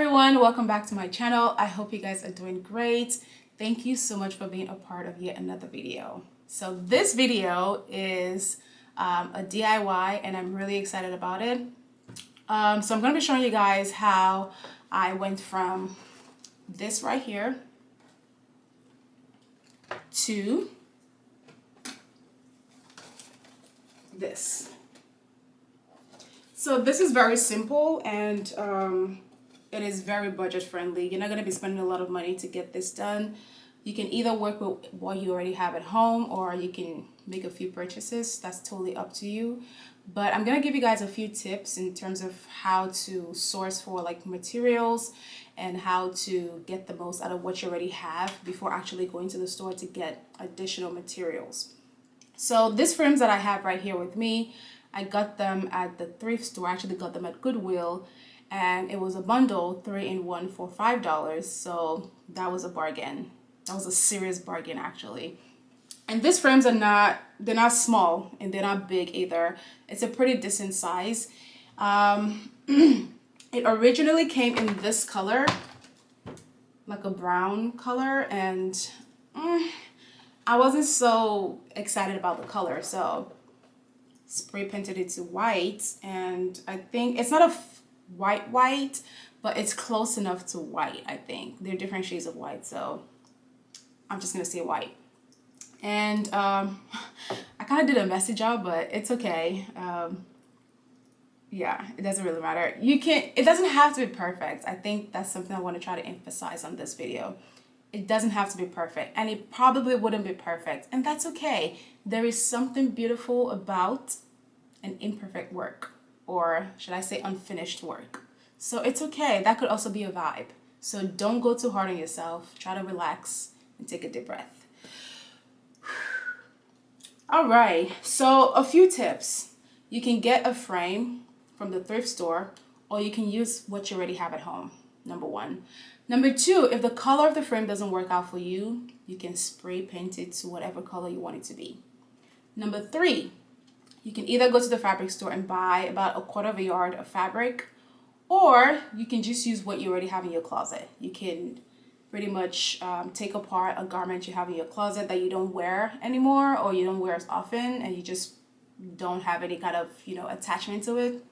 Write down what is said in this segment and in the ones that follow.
everyone, welcome back to my channel. I hope you guys are doing great. Thank you so much for being a part of yet another video. So this video is a DIY and I'm really excited about it. So I'm going to be showing you guys how I went from this right here to this. So this is very simple and it is very budget friendly. You're not going to be spending a lot of money to get this done. You can either work with what you already have at home or you can make a few purchases. That's totally up to you. But I'm going to give you guys a few tips in terms of how to source for like materials and how to get the most out of what you already have before actually going to the store to get additional materials. So these frames that I have right here with me, I got them at the thrift store. I actually got them at Goodwill, and it was a bundle, 3-in-1 for $5. So that was a bargain. That was a serious bargain actually. And these frames are they're not small and they're not big either. It's a pretty decent size. It originally came in this color, like a brown color, and I wasn't so excited about the color, so spray painted it to white, and I think it's not a white, but it's close enough to white. I think they're different shades of white, so I'm just gonna say white. And I kind of did a messy job, but it's okay. Yeah, it doesn't really matter. It doesn't have to be perfect. I think that's something I want to try to emphasize on this video. It doesn't have to be perfect, and it probably wouldn't be perfect, and that's okay. There is something beautiful about an imperfect work, or should I say unfinished work. So it's okay. That could also be a vibe. So don't go too hard on yourself. Try to relax and take a deep breath. All right, so a few tips. You can get a frame from the thrift store, or you can use what you already have at home, number one. Number two, if the color of the frame doesn't work out for you, you can spray paint it to whatever color you want it to be. Number three, you can either go to the fabric store and buy about 1/4 yard of fabric, or you can just use what you already have in your closet. You can pretty much take apart a garment you have in your closet that you don't wear anymore, or you don't wear as often, and you just don't have any kind of, attachment to it.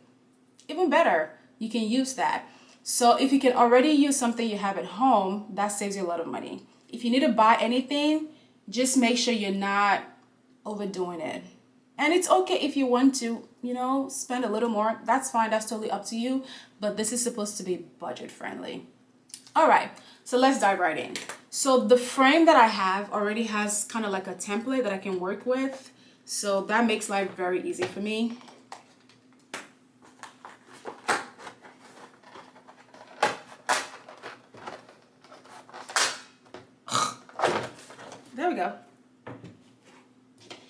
Even better, you can use that. So if you can already use something you have at home, that saves you a lot of money. If you need to buy anything, just make sure you're not overdoing it. And it's okay if you want to, spend a little more. That's fine. That's totally up to you. But this is supposed to be budget friendly. All right. So let's dive right in. So the frame that I have already has kind of like a template that I can work with. So that makes life very easy for me. There we go.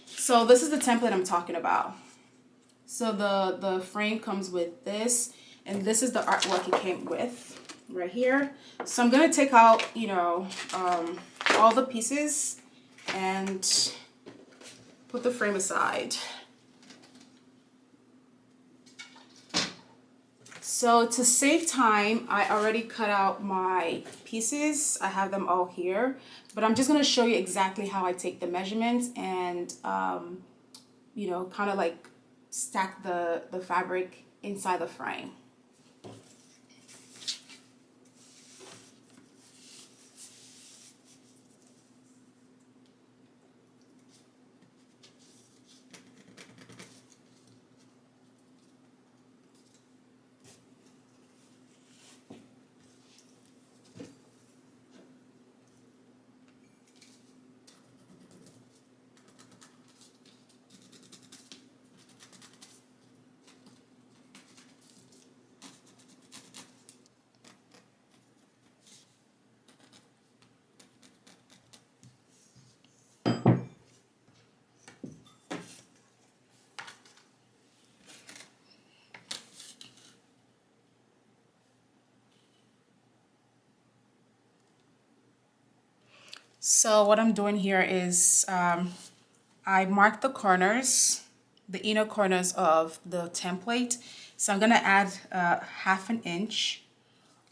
So this is the template I'm talking about. So the frame comes with this, and this is the artwork it came with right here. So I'm gonna take out, all the pieces and put the frame aside. So to save time, I already cut out my pieces. I have them all here, but I'm just gonna show you exactly how I take the measurements and, kind of like stack the fabric inside the frame. So what I'm doing here is I marked the corners, the inner corners of the template. So I'm gonna add 1/2 inch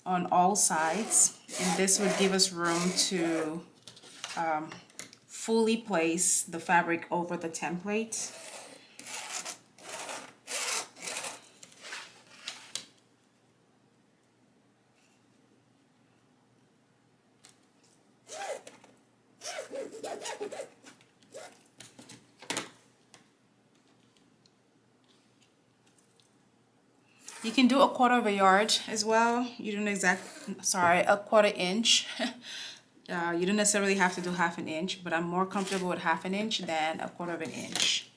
on all sides, and this would give us room to fully place the fabric over the template. You can do a 1/4 of a yard as well. You don't a 1/4 inch. You don't necessarily have to do 1/2 inch, but I'm more comfortable with 1/2 inch than a 1/4 of an inch.